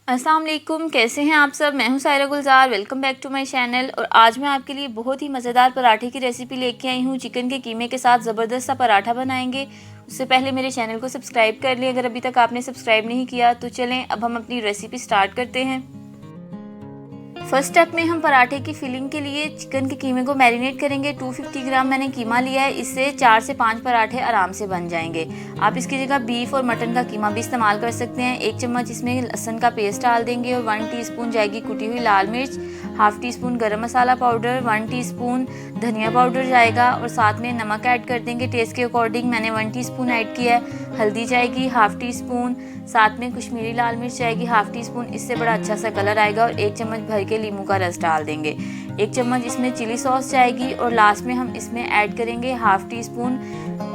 अस्सलाम वालेकुम, कैसे हैं आप सब। मैं हूं Saira Gulzar. Welcome back to my channel. और आज मैं आपके लिए बहुत ही मज़ेदार पराठे की रेसिपी लेके आई हूं। चिकन के कीमे के साथ ज़बरदस्त सा पराठा बनाएंगे। उससे पहले मेरे चैनल को सब्सक्राइब कर लें अगर अभी तक आपने सब्सक्राइब नहीं किया। तो चलें अब हम अपनी रेसिपी स्टार्ट करते हैं। फर्स्ट स्टेप में हम पराठे की फिलिंग के लिए चिकन के कीमे को मैरिनेट करेंगे। 250 ग्राम मैंने कीमा लिया है, इससे 4 से 5 पराठे आराम से बन जाएंगे। आप इसकी जगह बीफ और मटन का कीमा भी इस्तेमाल कर सकते हैं। 1 चम्मच इसमें लहसुन का पेस्ट डाल देंगे और 1 टीस्पून जाएगी कुटी हुई लाल मिर्च, हाफ टी स्पून गरम मसाला पाउडर, 1 टीस्पून धनिया पाउडर जाएगा और साथ में नमक ऐड कर देंगे टेस्ट के अकॉर्डिंग। मैंने 1 टीस्पून ऐड किया है। हल्दी जाएगी हाफ टी स्पून, साथ में कश्मीरी लाल मिर्च जाएगी हाफ टी स्पून, इससे बड़ा अच्छा सा कलर आएगा। और 1 चम्मच भर के नींबू का रस डाल देंगे। 1 चम्मच इसमें चिली सॉस जाएगी और लास्ट में हम इसमें ऐड करेंगे हाफ टी स्पून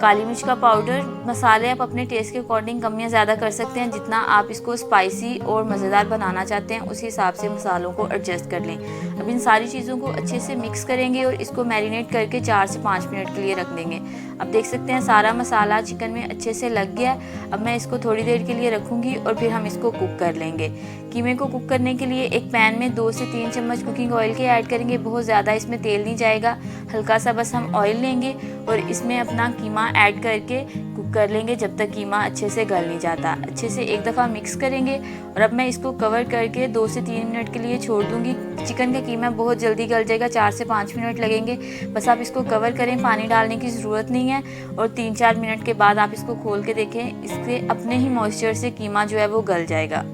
काली मिर्च का पाउडर। मसाले आप अपने टेस्ट के अकॉर्डिंग कम या ज़्यादा कर सकते हैं। जितना आप इसको स्पाइसी और मज़ेदार बनाना चाहते हैं उस हिसाब से मसालों को एडजस्ट कर लें। अब इन सारी चीज़ों को अच्छे से मिक्स करेंगे और इसको मैरिनेट करके 4 से 5 मिनट के लिए रख देंगे। अब देख सकते हैं सारा मसाला चिकन में अच्छे से लग गया। अब मैं इसको थोड़ी देर के लिए रखूँगी और फिर हम इसको कुक कर लेंगे। कीमे को कुक करने के लिए एक पैन में 2 से 3 चम्मच कुकिंग ऑयल के ऐड करेंगे। बहुत ज़्यादा इसमें तेल नहीं जाएगा, हल्का सा बस हम ऑयल लेंगे और इसमें अपना कीमा ऐड करके कुक कर लेंगे जब तक कीमा अच्छे से गल नहीं जाता। अच्छे से एक दफ़ा मिक्स करेंगे और अब मैं इसको कवर करके 2 से 3 मिनट के लिए छोड़ दूंगी। चिकन का कीमा बहुत जल्दी गल जाएगा, 4 से 5 मिनट लगेंगे। बस आप इसको कवर करें, पानी डालने की ज़रूरत नहीं है। और 3-4 मिनट के बाद आप इसको खोल के देखें, इसके अपने ही मॉइस्चर से कीमा जो है वो गल जाएगा।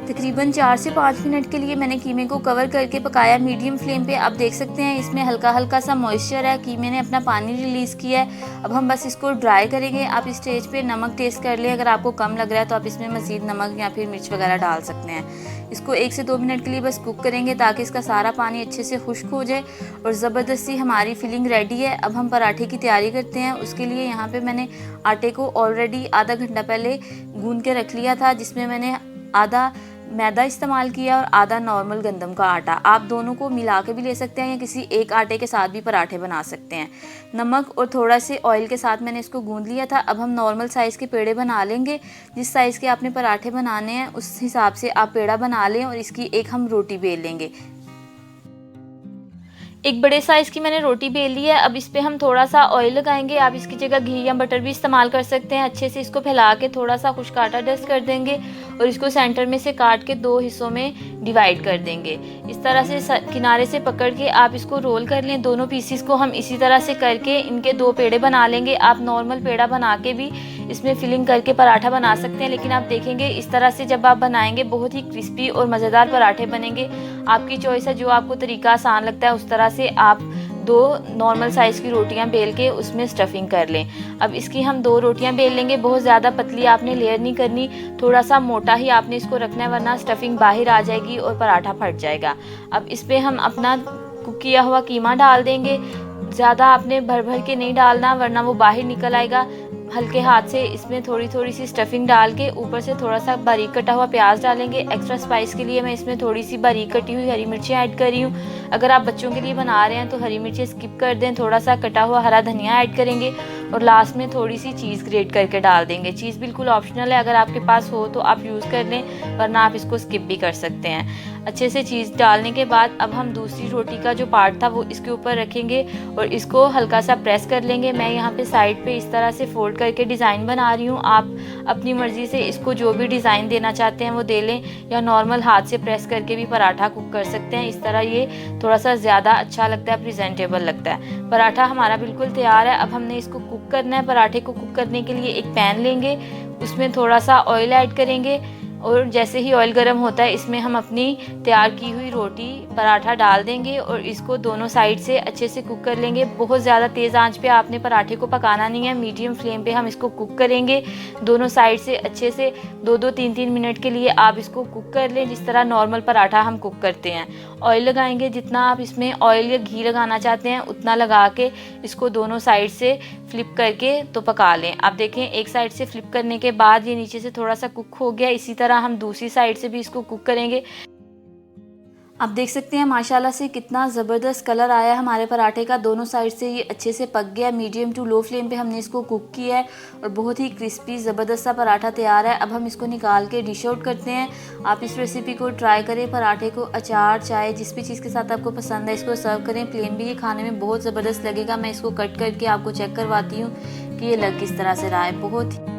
तकरीबन 4 से 5 मिनट के लिए मैंने कीमे को कवर करके पकाया मीडियम फ्लेम पे। आप देख सकते हैं इसमें हल्का हल्का सा मॉइस्चर है, कीमे ने अपना पानी रिलीज़ किया है। अब हम बस इसको ड्राई करेंगे। आप इस स्टेज पे नमक टेस्ट कर लें, अगर आपको कम लग रहा है तो आप इसमें मज़ीद नमक या फिर मिर्च वगैरह डाल सकते हैं। इसको 1 से 2 मिनट के लिए बस कुक करेंगे ताकि इसका सारा पानी अच्छे से खुश्क हो जाए। और ज़बरदस्ती हमारी फिलिंग रेडी है। अब हम पराठे की तैयारी करते हैं। उसके लिए यहाँ पर मैंने आटे को ऑलरेडी आधा घंटा पहले गूँध के रख लिया था, जिसमें मैंने आधा मैदा इस्तेमाल किया और आधा नॉर्मल गंदम का आटा। आप दोनों को मिला के भी ले सकते हैं या किसी एक आटे के साथ भी पराठे बना सकते हैं। नमक और थोड़ा से ऑयल के साथ मैंने इसको गूंद लिया था। अब हम नॉर्मल साइज़ के पेड़े बना लेंगे। जिस साइज़ के आपने पराठे बनाने हैं उस हिसाब से आप पेड़ा बना लें और इसकी एक हम रोटी बेल लेंगे। एक बड़े साइज़ की मैंने रोटी बेल ली है। अब इस पर हम थोड़ा सा ऑयल लगाएंगे। आप इसकी जगह घी या बटर भी इस्तेमाल कर सकते हैं। अच्छे से इसको फैला के थोड़ा सा खुश्क आटा डस्ट कर देंगे और इसको सेंटर में से काट के 2 हिस्सों में डिवाइड कर देंगे। इस तरह से किनारे से पकड़ के आप इसको रोल कर लें। दोनों पीसीस को हम इसी तरह से करके इनके 2 पेड़े बना लेंगे। आप नॉर्मल पेड़ा बना के भी इसमें फिलिंग करके पराठा बना सकते हैं, लेकिन आप देखेंगे इस तरह से जब आप बनाएंगे बहुत ही क्रिस्पी और मज़ेदार पराठे बनेंगे। आपकी चॉइस है, जो आपको तरीका आसान लगता है उस तरह से आप 2 नॉर्मल साइज़ की रोटियां बेल के उसमें स्टफिंग कर लें। अब इसकी हम 2 रोटियां बेल लेंगे। बहुत ज़्यादा पतली आपने लेयर नहीं करनी, थोड़ा सा मोटा ही आपने इसको रखना है, वरना स्टफिंग बाहर आ जाएगी और पराठा फट जाएगा। अब इस पर हम अपना कुक किया हुआ कीमा डाल देंगे। ज़्यादा आपने भर भर के नहीं डालना, वरना वो बाहर निकल आएगा। हल्के हाथ से इसमें थोड़ी थोड़ी सी स्टफिंग डाल के ऊपर से थोड़ा सा बारीक कटा हुआ प्याज डालेंगे। एक्स्ट्रा स्पाइस के लिए मैं इसमें थोड़ी सी बारीक कटी हुई हरी मिर्ची ऐड कर रही हूँ। अगर आप बच्चों के लिए बना रहे हैं तो हरी मिर्ची स्किप कर दें। थोड़ा सा कटा हुआ हरा धनिया ऐड करेंगे और लास्ट में थोड़ी सी चीज़ ग्रेट करके डाल देंगे। चीज़ बिल्कुल ऑप्शनल है, अगर आपके पास हो तो आप यूज़ कर लें, वरना आप इसको स्किप भी कर सकते हैं। अच्छे से चीज़ डालने के बाद अब हम दूसरी रोटी का जो पार्ट था वो इसके ऊपर रखेंगे और इसको हल्का सा प्रेस कर लेंगे। मैं यहाँ पे साइड पे इस तरह से फोल्ड करके डिज़ाइन बना रही हूँ। आप अपनी मर्ज़ी से इसको जो भी डिज़ाइन देना चाहते हैं वो दे लें, या नॉर्मल हाथ से प्रेस करके भी पराठा कुक कर सकते हैं। इस तरह ये थोड़ा सा ज़्यादा अच्छा लगता है, प्रेजेंटेबल लगता है। पराठा हमारा बिल्कुल तैयार है। अब हमने इसको कुक करना है। पराठे को कुक करने के लिए एक पैन लेंगे, उसमें थोड़ा सा ऑयल ऐड करेंगे और जैसे ही ऑयल गर्म होता है इसमें हम अपनी तैयार की हुई रोटी पराठा डाल देंगे और इसको दोनों साइड से अच्छे से कुक कर लेंगे। बहुत ज़्यादा तेज़ आंच पे आपने पराठे को पकाना नहीं है, मीडियम फ्लेम पे हम इसको कुक करेंगे। दोनों साइड से अच्छे से 2-2 3-3 मिनट के लिए आप इसको कुक कर लें, जिस तरह नॉर्मल पराठा हम कुक करते हैं। ऑयल लगाएंगे, जितना आप इसमें ऑयल या घी लगाना चाहते हैं उतना लगा के इसको दोनों साइड से फ्लिप करके तो पका लें। आप देखें एक साइड से फ्लिप करने के बाद ये नीचे से थोड़ा सा कुक हो गया। इसी तरह हम दूसरी साइड से भी इसको कुक करेंगे। आप देख सकते हैं माशाल्लाह से कितना ज़बरदस्त कलर आया है हमारे पराठे का। दोनों साइड से ये अच्छे से पक गया। मीडियम टू लो फ्लेम पे हमने इसको कुक किया है और बहुत ही क्रिस्पी ज़बरदस्त सा पराठा तैयार है। अब हम इसको निकाल के डिश आउट करते हैं। आप इस रेसिपी को ट्राई करें। पराठे को अचार, चाय, जिस भी चीज़ के साथ आपको पसंद है इसको सर्व करें। प्लेन भी ये खाने में बहुत ज़बरदस्त लगेगा। मैं इसको कट करके आपको चेक करवाती हूँ कि ये लग किस तरह से रहा है।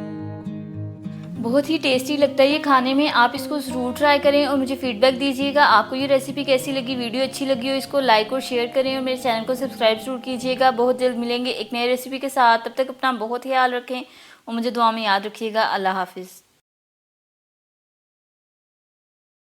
बहुत ही टेस्टी लगता है ये खाने में। आप इसको ज़रूर ट्राई करें और मुझे फीडबैक दीजिएगा आपको ये रेसिपी कैसी लगी। वीडियो अच्छी लगी हो इसको लाइक और शेयर करें और मेरे चैनल को सब्सक्राइब जरूर कीजिएगा। बहुत जल्द मिलेंगे एक नई रेसिपी के साथ। तब तक अपना बहुत ख्याल रखें और मुझे दुआ में याद रखिएगा। अल्लाह हाफिज़।